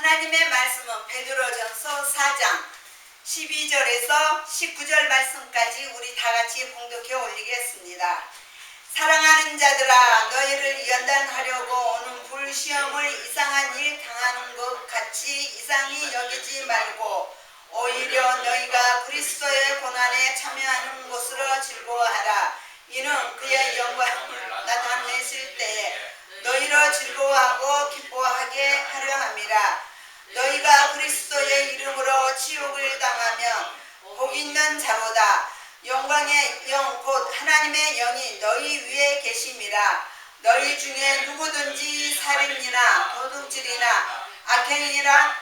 하나님의 말씀은 베드로전서 4장 12절에서 19절 말씀까지 우리 다같이 봉독해 올리겠습니다. 사랑하는 자들아, 너희를 연단하려고 오는 불시험을 이상한 일 당하는 것 같이 이상히 여기지 말고 오히려 너희가 그리스도의 고난에 참여하는 것으로 즐거워하라. 이는 그의 영광을 나타내실 때에 너희로 즐거워하고 기뻐하게 하려 함이라. 너희가 그리스도의 이름으로 치욕을 당하면 복 있는 자로다. 영광의 영 곧 하나님의 영이 너희 위에 계심이라. 너희 중에 누구든지 살인이나 도둑질이나 악행이나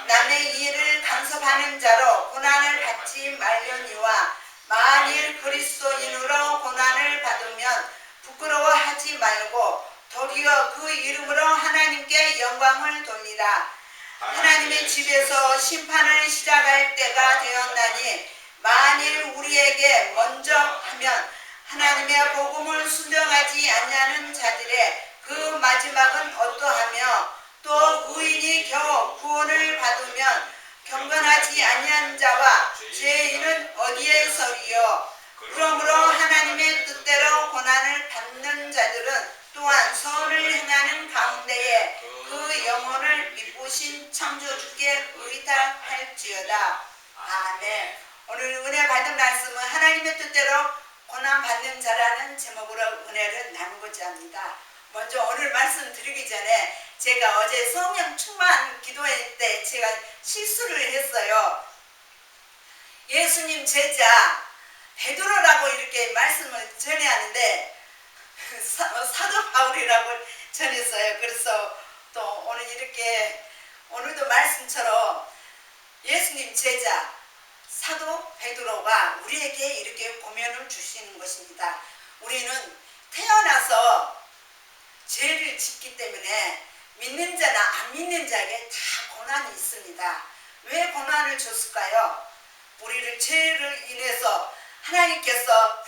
남의 일을 간섭하는 자로 고난을 받지 말려니와 만일 그리스도인으로 고난을 받으면 부끄러워하지 말고 도리어 그 이름으로 하나님께 영광을 돌리라. 하나님의 집에서 심판을 시작할 때가 되었나니 만일 우리에게 먼저 하면 하나님의 복음을 순종하지 않냐는 자들의 그 마지막은 어떠하며 또 의인이 겨우 구원을 받으면 경건하지 아니한 자와 죄인은 어디에 서리요. 그러므로 하나님의 뜻대로 고난을 받는 자들은 또한 선을 행하는 가운데에 그 영혼을 미쁘신 창조주께 의탁할지어다. 아멘. 오늘 은혜 받은 말씀은 하나님의 뜻대로 고난받는 자라는 제목으로 은혜를 나누고자 합니다. 먼저 오늘 말씀 드리기 전에 제가 어제 성령 충만 기도회 때 제가 실수를 했어요. 예수님 제자 베드로라고 이렇게 말씀을 전해야 하는데 사도 바울이라고 전했어요. 그래서 또 오늘 이렇게 오늘도 말씀처럼 예수님 제자 사도 베드로가 우리에게 이렇게 고면을 주시는 것입니다. 우리는 태어나서 죄를 짓기 때문에 믿는 자나 안 믿는 자에게 다 고난이 있습니다. 왜 고난을 줬을까요? 우리를 죄를 인해서 하나님께서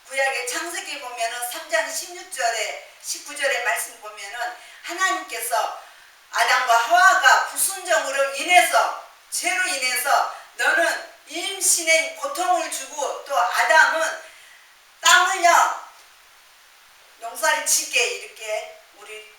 구약의 창세기 보면은 3장 16절에 19절의 말씀 보면은 하나님께서 아담과 하와가 불순종으로 인해서 죄로 인해서 너는 임신에 고통을 주고 또 아담은 땀 흘려 농사를 짓게 이렇게 우리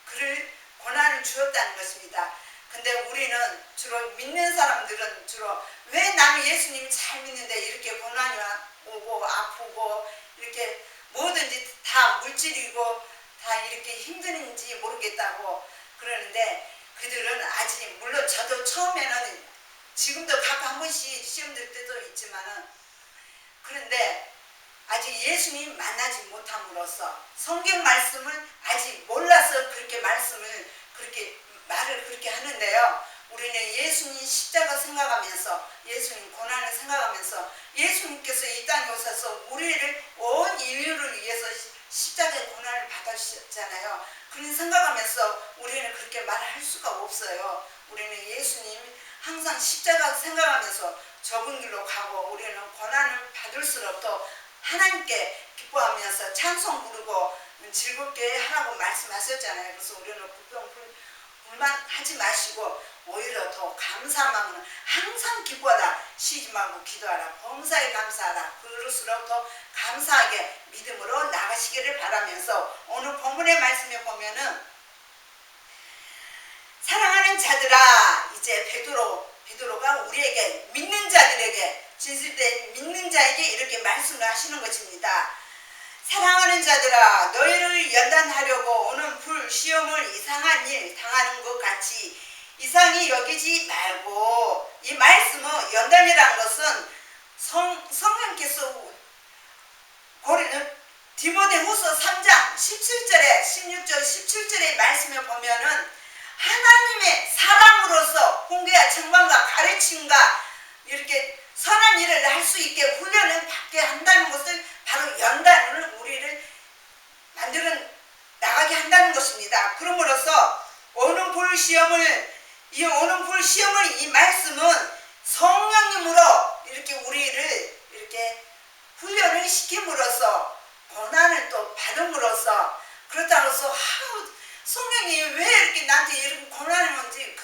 그를 고난을 주었다는 것입니다. 근데 우리는 주로 믿는 사람들은 주로 왜 나는 예수님이 잘 믿는데 이렇게 고난이 오고 아프고 이렇게 뭐든지 다 물질이고 다 이렇게 힘든지 모르겠다고 그러는데 그들은 아직 물론 저도 처음에는 지금도 가끔 한 번씩 시험 들 때도 있지만은 그런데 아직 예수님 만나지 못함으로써 성경 말씀을 아직 몰라서 그렇게 말씀을 그렇게 말을 그렇게 하는데요. 우리는 예수님 십자가 생각하면서 예수님 고난을 생각하면서 예수님께서 이 땅에 오셔서 우리를 온 인류를 위해서 십자가의 고난을 받으셨잖아요. 그런 생각하면서 우리는 그렇게 말할 수가 없어요. 우리는 예수님 항상 십자가 생각하면서 좁은 길로 가고 우리는 고난을 받을수록 또 하나님께 기뻐하면서 찬송 부르고 즐겁게 하라고 말씀하셨잖아요. 그래서 우리는 불만하지 마시고 오히려 더 감사하면 항상 기뻐하라. 쉬지 말고 기도하라. 범사에 감사하라. 그럴수록 더 감사하게 믿음으로 나가시기를 바라면서 오늘 본문의 말씀에 보면은 사랑하는 자들아, 이제 베드로가 우리에게 믿는 자들에게 진실된 믿는 자에게 이렇게 말씀을 하시는 것입니다. 사랑하는 자들아, 너희를 연단하려고 오는 불시험을 이상한 일 당하는 것 같이 이상히 여기지 말고, 이 말씀은 연단이라는 것은 성령께서 디모데후서 3장 17절에 16절 17절의 말씀을 보면은 하나님의 사람으로서 훈계와 청방과 가르침과 이렇게 선한 일을 할 수 있게 훈련을 받게 한다는 것을 바로 연단을 우리를 만들어 나가게 한다는 것입니다. 그러므로서 오는 불시험을 이 말씀은 성령님으로 이렇게 우리를 이렇게 훈련을 시킴으로써 고난을 또 받음으로써 그렇다고 해서 성령이 왜 이렇게 나한테 이런 고난을 오는지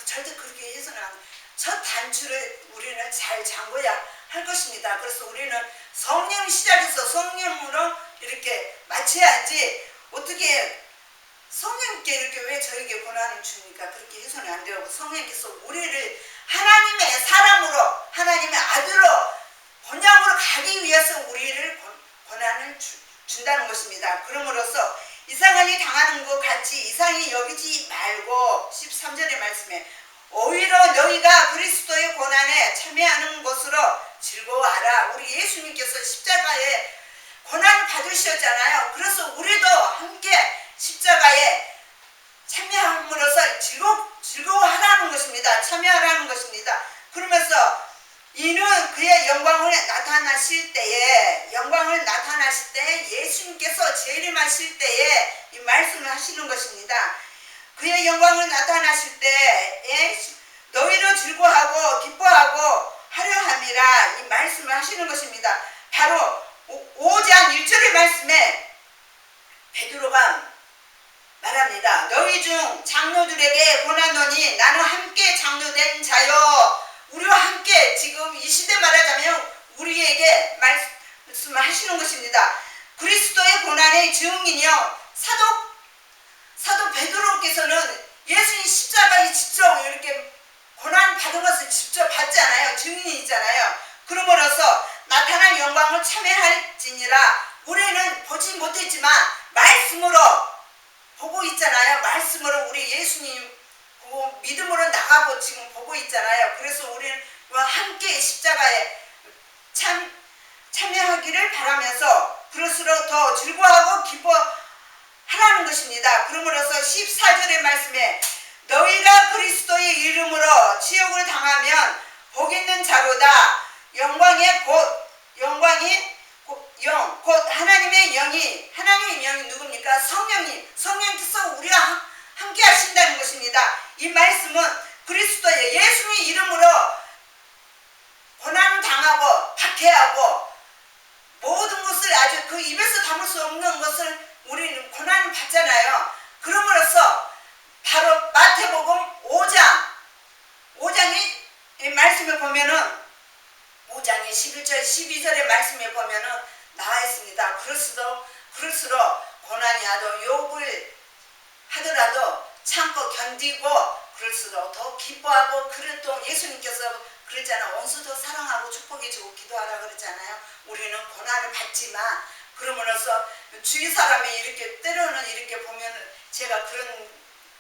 고난을 주니까 그렇게 해서는 안 되고 성령께서 우리를 하나님의 사람으로 하나님의 아들로 본향으로 가기 위해서 우리를 고난을 준다는 것입니다. 그러므로써 이상하게 당하는 것 같이 이상히 여기지 말고 13절의 말씀에 오히려 너희가 그리스도의 고난에 참여하는 것으로 즐거워하라. 우리 예수님께서 십자가에 고난을 받으셨잖아요. 그래서 우리도 함께 십자가에 참여함으로써 즐거워하라는 것입니다. 참여하라는 것입니다. 그러면서 이는 그의 영광을 나타나실 때에 예수님께서 재림하실 때에 이 말씀을 하시는 것입니다. 그의 영광을 나타나실 때에 너희로 즐거워하고 기뻐하고 하려 함이라 이 말씀을 하시는 것입니다. 바로 5장 1절의 말씀에 베드로가 말합니다. 너희 중 장로들에게 권하노니 나는 함께 장로된 자요. 우리와 함께 지금 이 시대 말하자면 우리에게 말씀을 하시는 것입니다. 그리스도의 고난의 증인이요. 사도 베드로께서는 예수님 십자가에 직접 이렇게 고난 받은 것을 직접 봤잖아요. 증인이 있잖아요. 그러므로서 나타난 영광을 참여할지니라. 우리는 보지 못했지만 말씀으로 보고 있잖아요. 말씀으로 우리 예수님 보고 믿음으로 나가고 지금 보고 있잖아요. 그래서 우리는 함께 십자가에 참여하기를 바라면서 그럴수록 더 즐거워하고 기뻐하라는 것입니다. 그러므로서 14절의 말씀에 너희가 그리스도의 이름으로 치욕을 당하면 복 있는 자로다. 곧 하나님의 영이 누굽니까? 성령께서 우리와 함께 하신다는 것입니다. 이 말씀은 그리스도의 예수의 이름으로 고난 당하고 박해하고 모든 것을 아주 그 입에서 담을 수 없는 것을 우리는 고난을 받잖아요. 그러므로써 바로 마태복음 5장의 말씀에 보면은 5장의 11절 12절의 말씀에 보면은 나와 있습니다. 그럴수록 고난이 하도 욕을 하더라도 참고 견디고 그럴수록 더 기뻐하고 그를 또 예수님께서 그러잖아요. 원수도 사랑하고 축복해주고 기도하라 그러잖아요. 우리는 고난을 받지만 그러므로써 주위 사람이 이렇게 때로는 이렇게 보면 제가 그런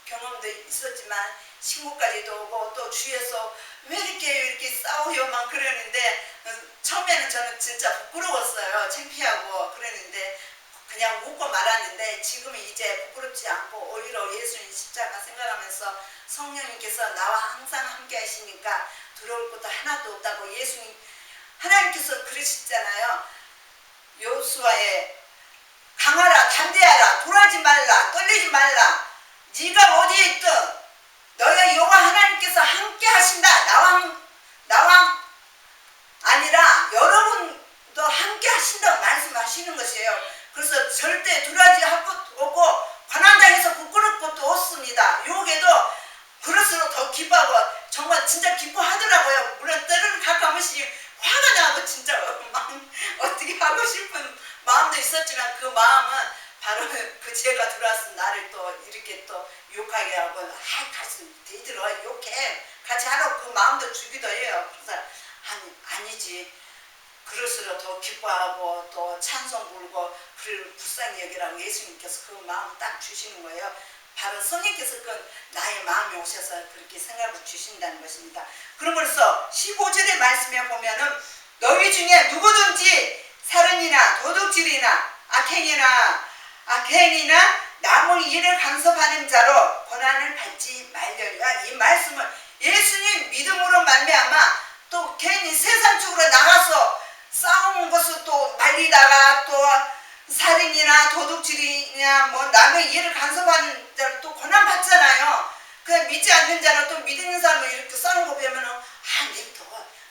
경험도 있었지만 신고까지도 오고 또 주위에서 왜 이렇게 싸워요만 그러는데 처음에는 저는 진짜 부끄러웠어요. 창피하고 그랬는데 그냥 웃고 말았는데 지금은 이제 부끄럽지 않고 오히려 예수님 십자가 생각하면서 성령님께서 나와 항상 함께 하시니까 두려울 것도 하나도 없다고 예수님 하나님께서 그러시잖아요. 요수아에 강하라 담대하라 돌아지 말라 떨리지 말라 네가 어디에 있든 너의 여호와 하나님께서 함께 하신다. 나와 아니라 여러분도 함께 하신다고 말씀하시는 것이에요. 그래서 절대 두려워하지 할 것도 없고 고난당해서 부끄러울 것도 없습니다. 욕에도 그럴수록 더 기뻐하고 정말 진짜 기뻐하더라고요. 물론 때로는 가끔씩 화가 나고 진짜 어떻게 하고 싶은 마음도 있었지만 그 마음은 바로 그 죄가 들어와서 나를 또 이렇게 또 욕하게 하고 같이 데이트로 욕해 같이 하라고 그 마음도 주기도 해요. 그래서 아니지. 그럴수록 더 기뻐하고 또 찬송 부르고 그를 불쌍히 여기라고 예수님께서 그 마음을 딱 주시는 거예요. 바로 성령께서 그 나의 마음에 오셔서 그렇게 생각을 주신다는 것입니다. 그러므로써 15절의 말씀에 보면은 너희 중에 누구든지 살인이나 도둑질이나 악행이나 남의 일을 간섭하는 자로 고난을 받지 말려니와 이 말씀을 예수님 믿음으로 말미암아 또 괜히 세상적으로 나가서 싸우는 것을 또 말리다가 또 살인이나 도둑질이나 뭐 남의 일을 간섭하는 자로 또 고난 받잖아요. 그 믿지 않는 자는 또 믿는 사람을 이렇게 싸우는 거 보면은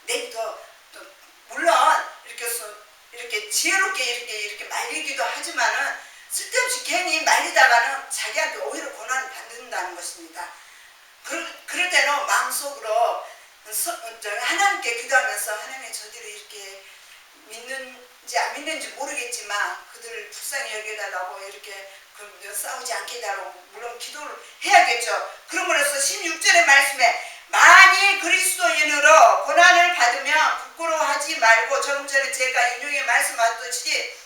내부터 또 물론 이렇게 지혜롭게 이렇게 말리기도 하지만은 쓸데없이 괜히 말리다가는 자기한테 오히려 고난을 받는다는 것입니다. 그럴 때는 마음속으로 하나님께 기도하면서 하나님 저들이 이렇게 믿는지 안 믿는지 모르겠지만 그들을 불쌍히 여겨달라고 이렇게 싸우지 않게 해달라고 물론 기도를 해야겠죠. 그러므로서 16절의 말씀에 만일 그리스도인으로 고난을 받으면 부끄러워하지 말고, 조금 전에 제가 인용해 말씀하셨듯이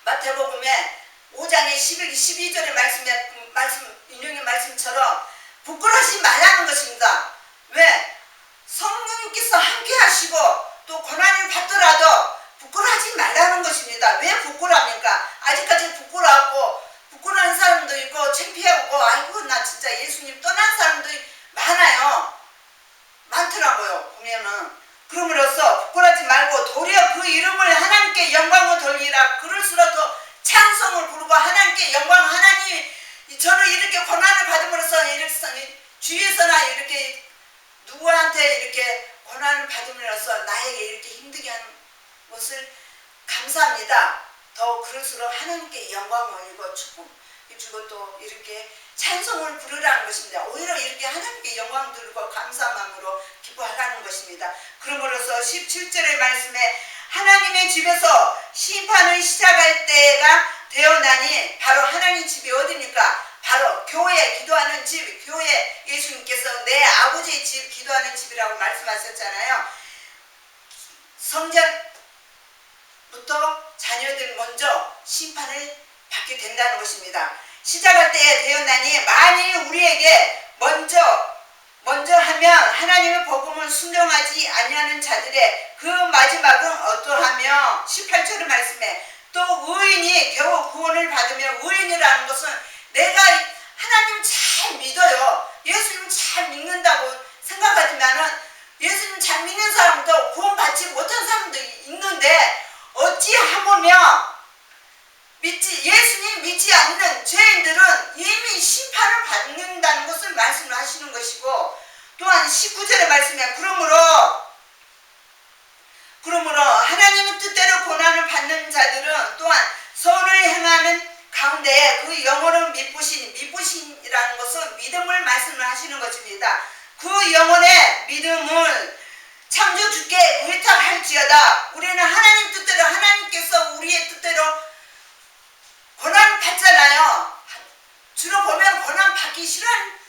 마태복음에 5장의 11, 12절의 인용의 말씀처럼 부끄러워하지 말라는 것입니다. 왜? 성령님께서 함께 하시고 또 고난을 받더라도 부끄러워하지 말라는 것입니다. 왜 부끄러워합니까? 아직까지 부끄러워하는 사람도 있고 창피하고 아이고 나 진짜 예수님 떠난 사람도 많아요. 많더라고요. 보면은. 그러므로서 부끄러워하지 말고 도리어 그 이름을 하나님께 영광을 돌리라. 그럴수록 더 찬송을 부르고 하나님께 영광, 하나님 저를 이렇게 고난을 받음으로써 주위에서나 이렇게 누구한테 이렇게 고난을 받음으로써 나에게 이렇게 힘들게 하는 것을 감사합니다. 더 그럴수록 하나님께 영광을 올리고 축복 주고 또 이렇게 찬송을 부르라는 것입니다. 오히려 이렇게 하나님께 영광 드리고 감사한 마음으로 기뻐하라는 것입니다. 그러므로서 17절의 말씀에 하나님의 집에서 심판을 시작할 때가 되었나니, 바로 하나님 집이 어디입니까? 바로 교회, 기도하는 집, 교회. 예수님께서 내 아버지의 집, 기도하는 집이라고 말씀하셨잖아요. 성전부터 자녀들 먼저 심판을 받게 된다는 것입니다. 시작할 때에 되었나니, 만일 우리에게 먼저 하면 하나님의 복음을 순종하지 아니하는 자들의 그 마지막은 어떠하며, 18절의 말씀에 또 의인이 겨우 구원을 받으며, 의인이라는 것은 내가 하나님 잘 믿어요, 예수님 잘 믿는다고 생각하지만은 예수님 잘 믿는 사람도 구원받지 못한 사람도 있는데, 어찌하면 예수님 믿지 않는 죄인들은 이미 심판을 받는다는 것을 말씀을 하시는 것이고, 또한 19절의 말씀에 그러므로 하나님의 뜻대로 고난을 받는 자들은 또한 선을 행하는 가운데 그 영혼을 미쁘신이라는 것은 믿음을 말씀을 하시는 것입니다. 그 영혼의 믿음을 창조주께 의탁할지어다. 우리는 하나님 뜻대로, 하나님께서 우리의 뜻대로 고난 받잖아요. 주로 보면 고난 받기 싫어하는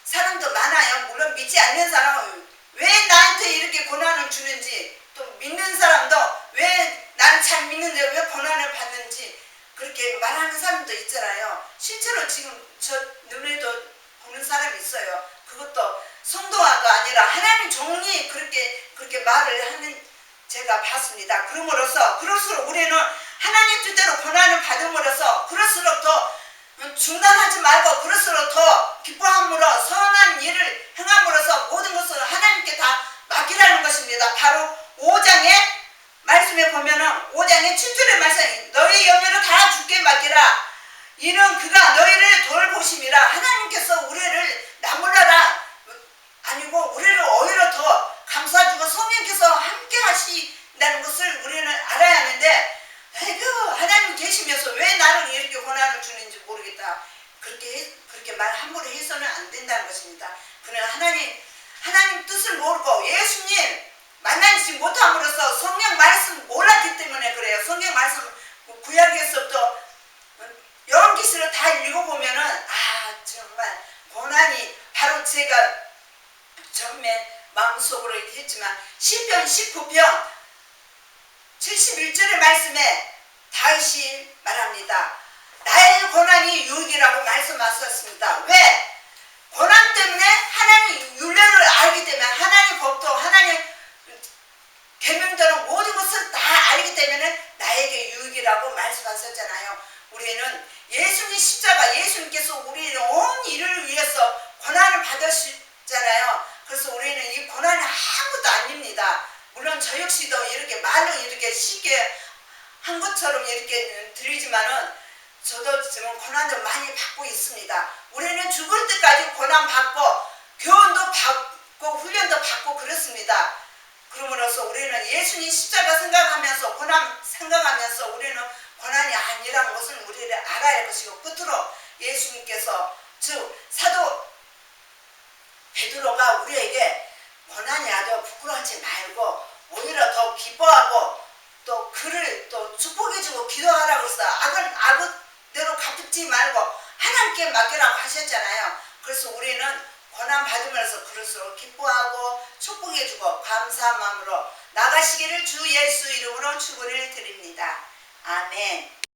사람도 많아요. 물론 믿지 않는 사람은 왜 나한테 이렇게 고난을 주는지, 또 믿는 사람도 왜 나는 잘 믿는데 왜 고난을 받는지 그렇게 말하는 사람도 있잖아요. 실제로 지금 저 눈에도 보는 사람이 있어요. 그것도 성도가 아니라 하나님 종이 그렇게 말을 하는 제가 봤습니다. 그럴수록 우리는 하나님 뜻대로 고난을 받음으로써 그럴수록 더 중단하지 말고, 그럴수록 더 기뻐함으로 선한 일을 행함으로써 모든 것을 하나님께 다 맡기라는 것입니다. 바로 5장의 말씀에 보면은 5장의 7절의 말씀이 너희 영예를 다 주께 맡기라. 이는 그가 너희를 돌보심이라. 하나님께서 우리를 나무라라 아니고 우리를 오히려 더 감싸주고 성령께서 함께 하신다는 것을 우리는 알아야 하는데, 하나님 계시면서 왜 나를 이렇게 고난을 주는지 모르겠다. 그렇게 말 함부로 해서는 안 된다는 것입니다. 그는 하나님 뜻을 모르고 예수님 만나지 못함으로써 성령 말씀 몰랐기 때문에 그래요. 성령 말씀 구약에서부터 요한계시를 다 읽어보면은 정말 고난이, 바로 제가 처음에 마음속으로 했지만 시편 19편 71절의 말씀에 다윗이 말합니다. 나의 고난이 유익이라고 말씀하셨습니다. 왜? 고난 때문에 하나님 윤례를 알기 때문에, 하나님 법도 하나님 계명대로 모든 것을 다 알기 때문에 나에게 유익이라고 말씀하셨잖아요. 우리는 예수님 십자가, 예수님께서 우리의 온 일을 위해서 고난을 받으셨잖아요. 그래서 우리는 이 고난이 아무것도 아닙니다. 물론 저 역시도 이렇게 말로 이렇게 쉽게 한 것처럼 이렇게 들리지만은 저도 지금 고난을 많이 받고 있습니다. 우리는 죽을 때까지 고난 받고 교훈도 받고 훈련도 받고 그렇습니다. 그러므로서 우리는 예수님 십자가 생각하면서 고난 생각하면서 우리는 고난이 아니라는 것을 우리를 알아야 할 것이고, 끝으로 예수님께서 즉 사도 베드로가 우리에게 고난이 와도 부끄러워하지 말고 오히려 더 기뻐하고 또 그를 또 축복해주고 기도하라고 했어. 악은 악대로 갚지 말고 하나님께 맡기라고 하셨잖아요. 그래서 우리는 고난 받으면서 그럴수록 기뻐하고 축복해주고 감사한 마음으로 나가시기를 주 예수 이름으로 축원을 드립니다. 아멘.